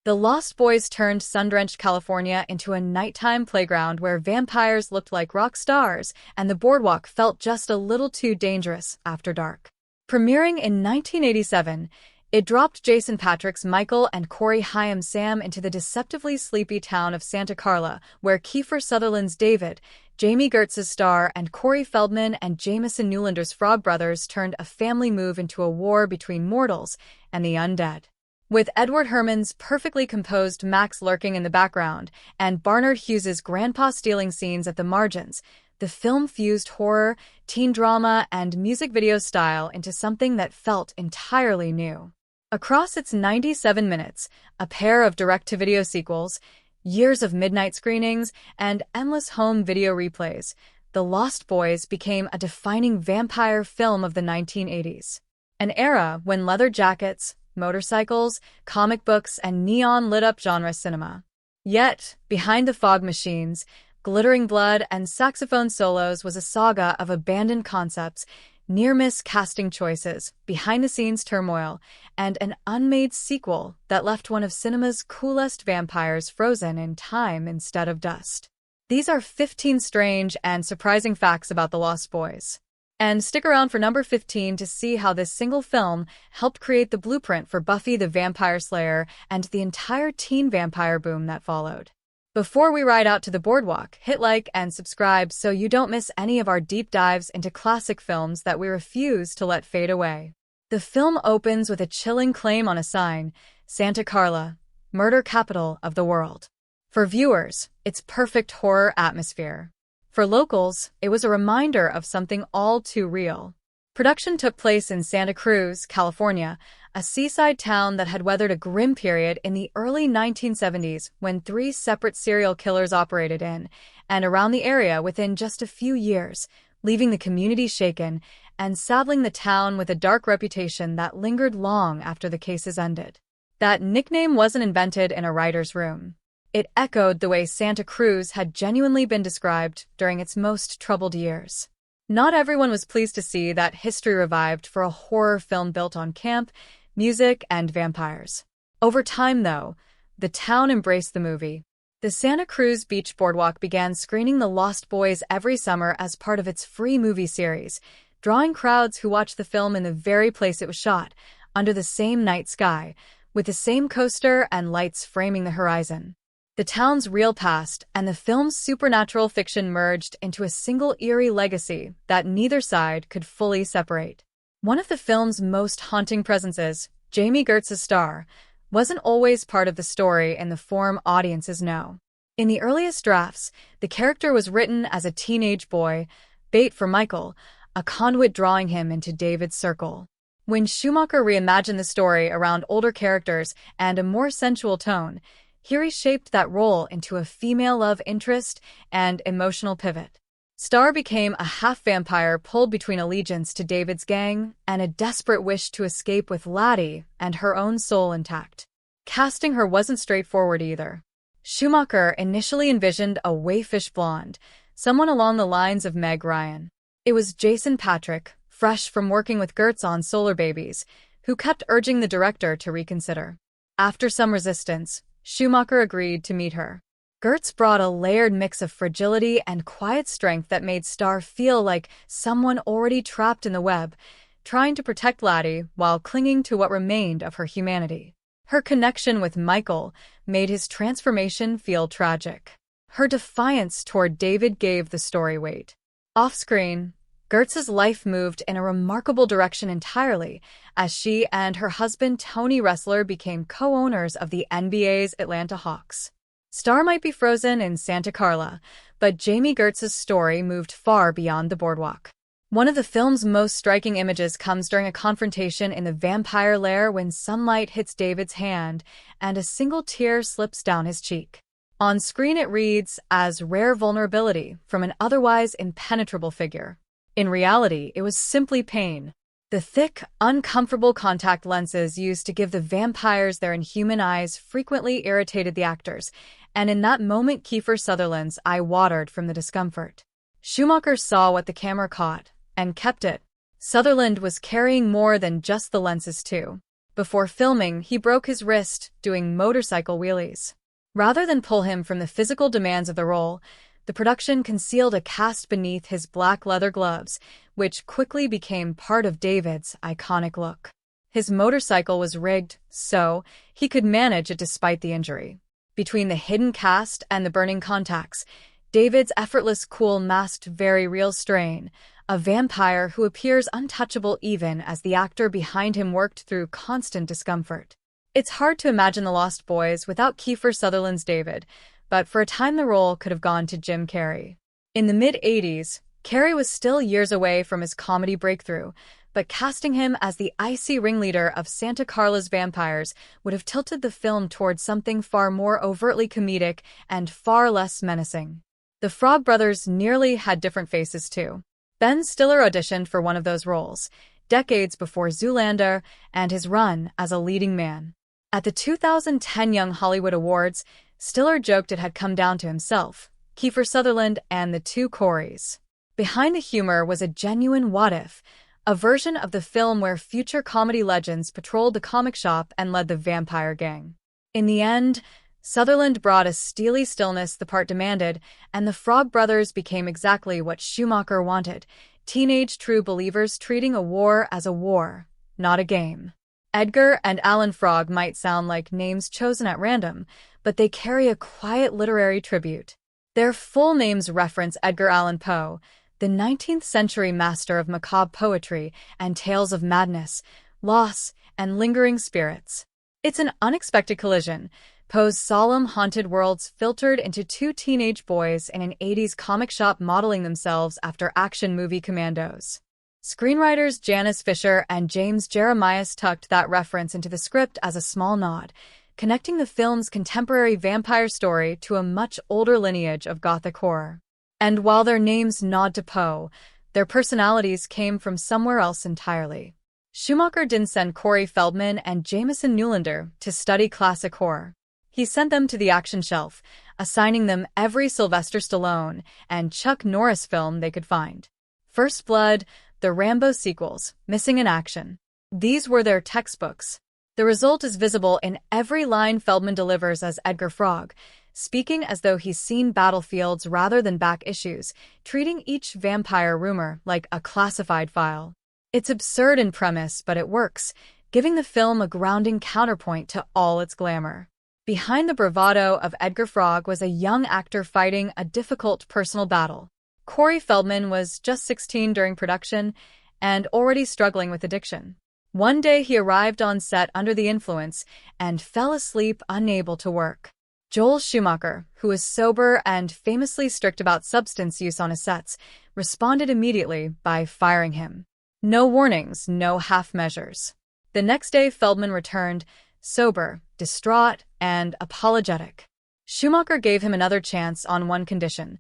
The Lost Boys turned sun-drenched California into a nighttime playground where vampires looked like rock stars and the boardwalk felt just a little too dangerous after dark. Premiering in 1987, it dropped Jason Patric's Michael and Corey Haim Sam into the deceptively sleepy town of Santa Carla, where Kiefer Sutherland's David, Jamie Gertz's Star, and Corey Feldman and Jameson Newlander's Frog Brothers turned a family move into a war between mortals and the undead. With Edward Herrmann's perfectly composed Max lurking in the background and Barnard Hughes's grandpa-stealing scenes at the margins, the film fused horror, teen drama, and music video style into something that felt entirely new. Across its 97 minutes, a pair of direct-to-video sequels, years of midnight screenings, and endless home video replays, The Lost Boys became a defining vampire film of the 1980s. An era when leather jackets, motorcycles, comic books, and neon-lit-up genre cinema. Yet, behind the fog machines, glittering blood, and saxophone solos was a saga of abandoned concepts, near-miss casting choices, behind-the-scenes turmoil, and an unmade sequel that left one of cinema's coolest vampires frozen in time instead of dust. These are 15 strange and surprising facts about The Lost Boys. And stick around for number 15 to see how this single film helped create the blueprint for Buffy the Vampire Slayer and the entire teen vampire boom that followed. Before we ride out to the boardwalk, hit like and subscribe so you don't miss any of our deep dives into classic films that we refuse to let fade away. The film opens with a chilling claim on a sign, Santa Carla, murder capital of the world. For viewers, it's perfect horror atmosphere. For locals, it was a reminder of something all too real. Production took place in Santa Cruz, California, a seaside town that had weathered a grim period in the early 1970s when 3 separate serial killers operated in and around the area within just a few years, leaving the community shaken and saddling the town with a dark reputation that lingered long after the cases ended. That nickname wasn't invented in a writer's room. It echoed the way Santa Cruz had genuinely been described during its most troubled years. Not everyone was pleased to see that history revived for a horror film built on camp, music, and vampires. Over time, though, the town embraced the movie. The Santa Cruz Beach Boardwalk began screening The Lost Boys every summer as part of its free movie series, drawing crowds who watched the film in the very place it was shot, under the same night sky, with the same coaster and lights framing the horizon. The town's real past and the film's supernatural fiction merged into a single eerie legacy that neither side could fully separate. One of the film's most haunting presences, Jamie Gertz's Star, wasn't always part of the story in the form audiences know. In the earliest drafts, the character was written as a teenage boy, bait for Michael, a conduit drawing him into David's circle. When Schumacher reimagined the story around older characters and a more sensual tone, he reshaped that role into a female love interest and emotional pivot. Star became a half-vampire pulled between allegiance to David's gang and a desperate wish to escape with Laddie and her own soul intact. Casting her wasn't straightforward either. Schumacher initially envisioned a wayfish blonde, someone along the lines of Meg Ryan. It was Jason Patric, fresh from working with Gertz on Solar Babies, who kept urging the director to reconsider. After some resistance, Schumacher agreed to meet her. Gertz brought a layered mix of fragility and quiet strength that made Star feel like someone already trapped in the web, trying to protect Laddie while clinging to what remained of her humanity. Her connection with Michael made his transformation feel tragic. Her defiance toward David gave the story weight. Off-screen, Gertz's life moved in a remarkable direction entirely, as she and her husband Tony Ressler became co-owners of the NBA's Atlanta Hawks. Star might be frozen in Santa Carla, but Jamie Gertz's story moved far beyond the boardwalk. One of the film's most striking images comes during a confrontation in the vampire lair when sunlight hits David's hand and a single tear slips down his cheek. On screen it reads as rare vulnerability from an otherwise impenetrable figure. In reality, it was simply pain. The thick, uncomfortable contact lenses used to give the vampires their inhuman eyes frequently irritated the actors, and in that moment Kiefer Sutherland's eye watered from the discomfort. Schumacher saw what the camera caught, and kept it. Sutherland was carrying more than just the lenses too. Before filming, he broke his wrist doing motorcycle wheelies. Rather than pull him from the physical demands of the role, the production concealed a cast beneath his black leather gloves, which quickly became part of David's iconic look. His motorcycle was rigged so he could manage it despite the injury. Between the hidden cast and the burning contacts, David's effortless cool masked very real strain, a vampire who appears untouchable even as the actor behind him worked through constant discomfort. It's hard to imagine The Lost Boys without Kiefer Sutherland's David, but for a time the role could have gone to Jim Carrey. In the mid-'80s, Carrey was still years away from his comedy breakthrough, but casting him as the icy ringleader of Santa Carla's vampires would have tilted the film towards something far more overtly comedic and far less menacing. The Frog brothers nearly had different faces too. Ben Stiller auditioned for one of those roles, decades before Zoolander and his run as a leading man. At the 2010 Young Hollywood Awards, Stiller joked it had come down to himself, Kiefer Sutherland, and the two Coreys. Behind the humor was a genuine what-if, a version of the film where future comedy legends patrolled the comic shop and led the vampire gang. In the end, Sutherland brought a steely stillness the part demanded, and the Frog brothers became exactly what Schumacher wanted, teenage true believers treating a war as a war, not a game. Edgar and Alan Frog might sound like names chosen at random, but they carry a quiet literary tribute. Their full names reference Edgar Allan Poe, the 19th-century master of macabre poetry and tales of madness, loss, and lingering spirits. It's an unexpected collision. Poe's solemn, haunted worlds filtered into two teenage boys in an 80s comic shop modeling themselves after action movie commandos. Screenwriters Janice Fisher and James Jeremias tucked that reference into the script as a small nod, connecting the film's contemporary vampire story to a much older lineage of Gothic horror. And while their names nod to Poe, their personalities came from somewhere else entirely. Schumacher didn't send Corey Feldman and Jameson Newlander to study classic horror. He sent them to the action shelf, assigning them every Sylvester Stallone and Chuck Norris film they could find. First Blood, the Rambo sequels, Missing in Action. These were their textbooks. The result is visible in every line Feldman delivers as Edgar Frog, speaking as though he's seen battlefields rather than back issues, treating each vampire rumor like a classified file. It's absurd in premise, but it works, giving the film a grounding counterpoint to all its glamour. Behind the bravado of Edgar Frog was a young actor fighting a difficult personal battle. Corey Feldman was just 16 during production and already struggling with addiction. One day he arrived on set under the influence and fell asleep unable to work. Joel Schumacher, who was sober and famously strict about substance use on his sets, responded immediately by firing him. No warnings, no half measures. The next day Feldman returned, sober, distraught, and apologetic. Schumacher gave him another chance on one condition: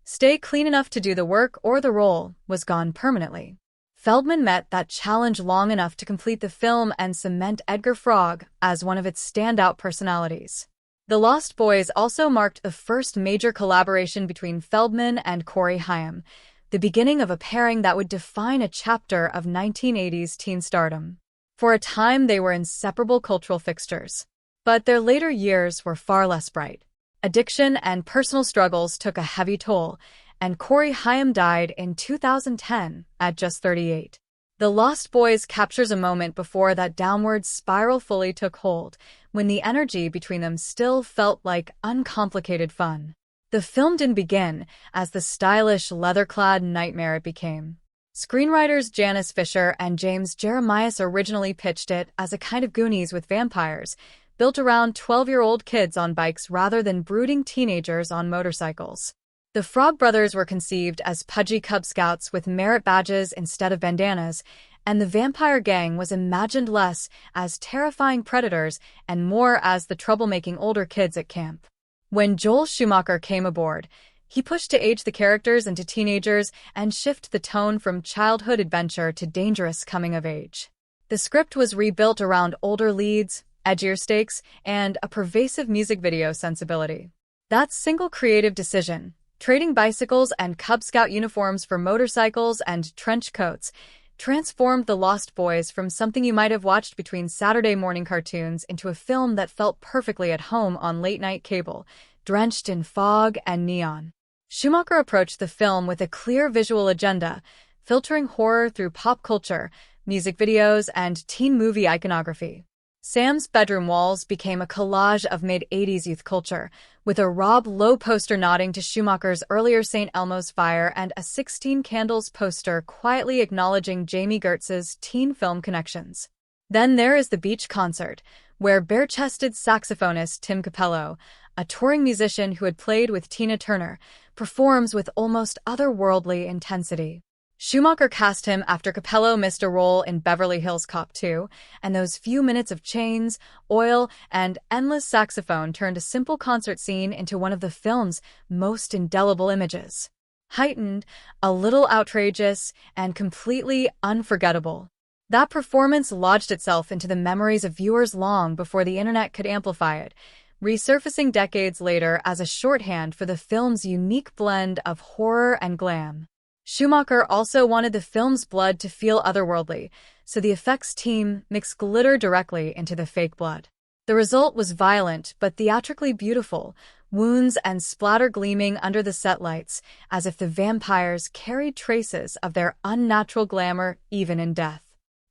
stay clean enough to do the work or the role was gone permanently. Feldman met that challenge long enough to complete the film and cement Edgar Frog as one of its standout personalities. The Lost Boys also marked the first major collaboration between Feldman and Corey Haim, the beginning of a pairing that would define a chapter of 1980s teen stardom. For a time, they were inseparable cultural fixtures. But their later years were far less bright. Addiction and personal struggles took a heavy toll, and Corey Haim died in 2010 at just 38. The Lost Boys captures a moment before that downward spiral fully took hold, when the energy between them still felt like uncomplicated fun. The film didn't begin as the stylish, leather-clad nightmare it became. Screenwriters Janice Fisher and James Jeremias originally pitched it as a kind of Goonies with vampires, built around 12-year-old kids on bikes rather than brooding teenagers on motorcycles. The Frog brothers were conceived as pudgy Cub Scouts with merit badges instead of bandanas, and the vampire gang was imagined less as terrifying predators and more as the troublemaking older kids at camp. When Joel Schumacher came aboard, he pushed to age the characters into teenagers and shift the tone from childhood adventure to dangerous coming-of-age. The script was rebuilt around older leads, edgier stakes, and a pervasive music video sensibility. That single creative decision, trading bicycles and Cub Scout uniforms for motorcycles and trench coats, transformed The Lost Boys from something you might have watched between Saturday morning cartoons into a film that felt perfectly at home on late-night cable, drenched in fog and neon. Schumacher approached the film with a clear visual agenda, filtering horror through pop culture, music videos, and teen movie iconography. Sam's bedroom walls became a collage of mid-80s youth culture, with a Rob Lowe poster nodding to Schumacher's earlier St. Elmo's Fire and a 16 Candles poster quietly acknowledging Jamie Gertz's teen film connections. Then there is the beach concert, where bare-chested saxophonist Tim Capello, a touring musician who had played with Tina Turner, performs with almost otherworldly intensity. Schumacher cast him after Capello missed a role in Beverly Hills Cop 2, and those few minutes of chains, oil, and endless saxophone turned a simple concert scene into one of the film's most indelible images. Heightened, a little outrageous, and completely unforgettable. That performance lodged itself into the memories of viewers long before the internet could amplify it, resurfacing decades later as a shorthand for the film's unique blend of horror and glam. Schumacher also wanted the film's blood to feel otherworldly, so the effects team mixed glitter directly into the fake blood. The result was violent but theatrically beautiful, wounds and splatter gleaming under the set lights, as if the vampires carried traces of their unnatural glamour even in death.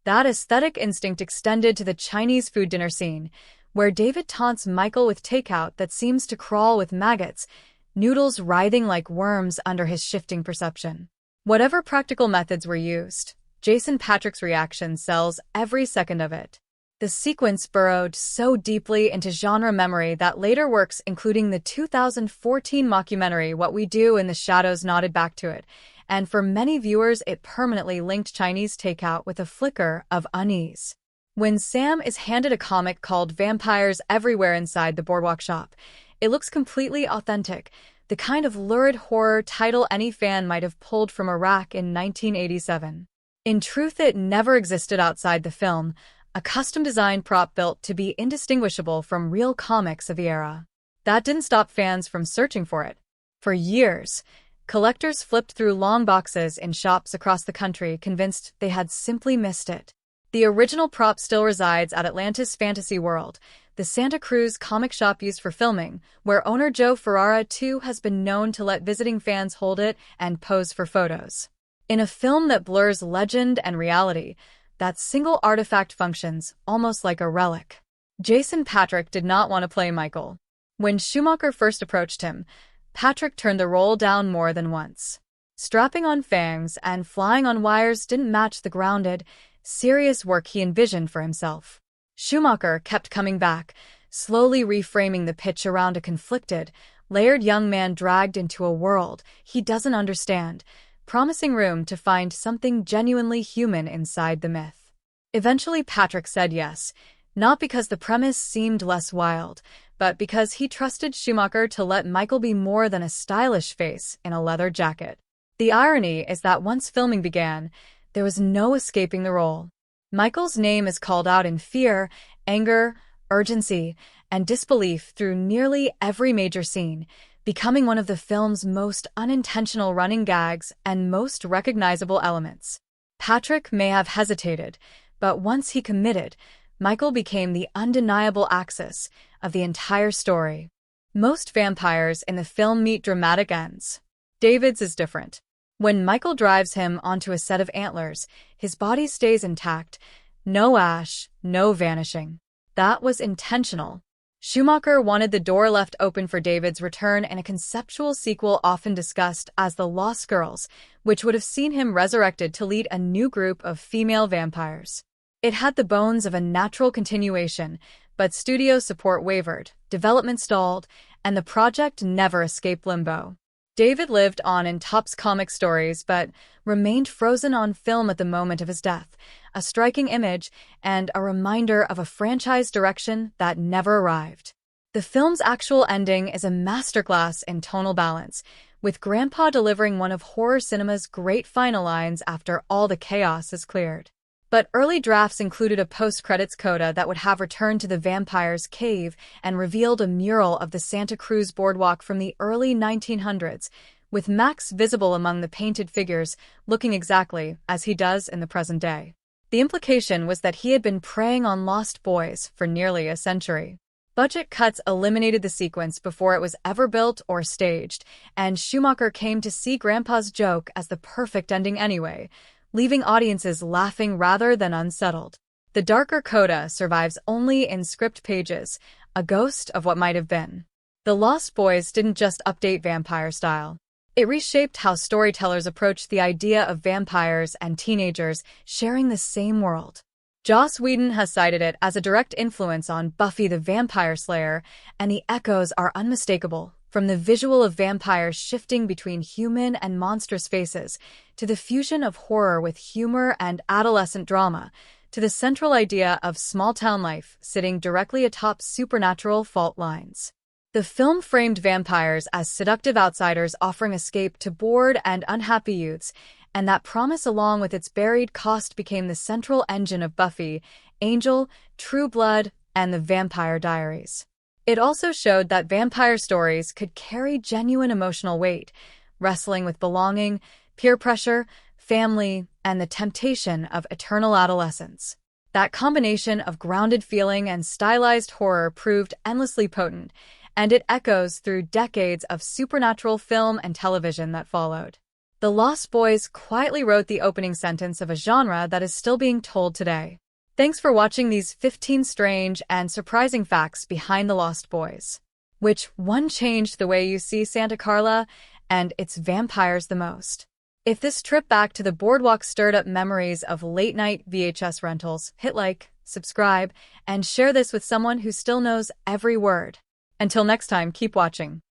That aesthetic instinct extended to the Chinese food dinner scene, where David taunts Michael with takeout that seems to crawl with maggots, noodles writhing like worms under his shifting perception. Whatever practical methods were used, Jason Patric's reaction sells every second of it. The sequence burrowed so deeply into genre memory that later works, including the 2014 mockumentary What We Do in the Shadows, nodded back to it, and for many viewers it permanently linked Chinese takeout with a flicker of unease. When Sam is handed a comic called Vampires Everywhere inside the Boardwalk shop, it looks completely authentic, the kind of lurid horror title any fan might have pulled from a rack in 1987. In truth, it never existed outside the film, a custom-designed prop built to be indistinguishable from real comics of the era. That didn't stop fans from searching for it. For years, collectors flipped through long boxes in shops across the country, convinced they had simply missed it. The original prop still resides at Atlantis Fantasy World, the Santa Cruz comic shop used for filming, where owner Joe Ferrara, too, has been known to let visiting fans hold it and pose for photos. In a film that blurs legend and reality, that single artifact functions almost like a relic. Jason Patric did not want to play Michael. When Schumacher first approached him, Patric turned the role down more than once. Strapping on fangs and flying on wires didn't match the grounded, serious work he envisioned for himself. Schumacher kept coming back, slowly reframing the pitch around a conflicted, layered young man dragged into a world he doesn't understand, promising room to find something genuinely human inside the myth. Eventually Patric said yes, not because the premise seemed less wild, but because he trusted Schumacher to let Michael be more than a stylish face in a leather jacket. The irony is that once filming began, there was no escaping the role. Michael's name is called out in fear, anger, urgency, and disbelief through nearly every major scene, becoming one of the film's most unintentional running gags and most recognizable elements. Patric may have hesitated, but once he committed, Michael became the undeniable axis of the entire story. Most vampires in the film meet dramatic ends. David's is different. When Michael drives him onto a set of antlers, his body stays intact. No ash, no vanishing. That was intentional. Schumacher wanted the door left open for David's return in a conceptual sequel often discussed as The Lost Girls, which would have seen him resurrected to lead a new group of female vampires. It had the bones of a natural continuation, but studio support wavered, development stalled, and the project never escaped limbo. David lived on in Topps comic stories but remained frozen on film at the moment of his death, a striking image and a reminder of a franchise direction that never arrived. The film's actual ending is a masterclass in tonal balance, with Grandpa delivering one of horror cinema's great final lines after all the chaos is cleared. But early drafts included a post-credits coda that would have returned to the vampire's cave and revealed a mural of the Santa Cruz boardwalk from the early 1900s, with Max visible among the painted figures, looking exactly as he does in the present day. The implication was that he had been preying on lost boys for nearly a century. Budget cuts eliminated the sequence before it was ever built or staged, and Schumacher came to see Grandpa's joke as the perfect ending anyway, leaving audiences laughing rather than unsettled. The darker coda survives only in script pages, a ghost of what might have been. The Lost Boys didn't just update vampire style. It reshaped how storytellers approached the idea of vampires and teenagers sharing the same world. Joss Whedon has cited it as a direct influence on Buffy the Vampire Slayer, and the echoes are unmistakable, from the visual of vampires shifting between human and monstrous faces, to the fusion of horror with humor and adolescent drama, to the central idea of small-town life sitting directly atop supernatural fault lines. The film framed vampires as seductive outsiders offering escape to bored and unhappy youths, and that promise along with its buried cost became the central engine of Buffy, Angel, True Blood, and the Vampire Diaries. It also showed that vampire stories could carry genuine emotional weight, wrestling with belonging, peer pressure, family, and the temptation of eternal adolescence. That combination of grounded feeling and stylized horror proved endlessly potent, and it echoes through decades of supernatural film and television that followed. The Lost Boys quietly wrote the opening sentence of a genre that is still being told today. Thanks for watching these 15 strange and surprising facts behind The Lost Boys. Which one changed the way you see Santa Carla and its vampires the most? If this trip back to the boardwalk stirred up memories of late-night VHS rentals, hit like, subscribe, and share this with someone who still knows every word. Until next time, keep watching.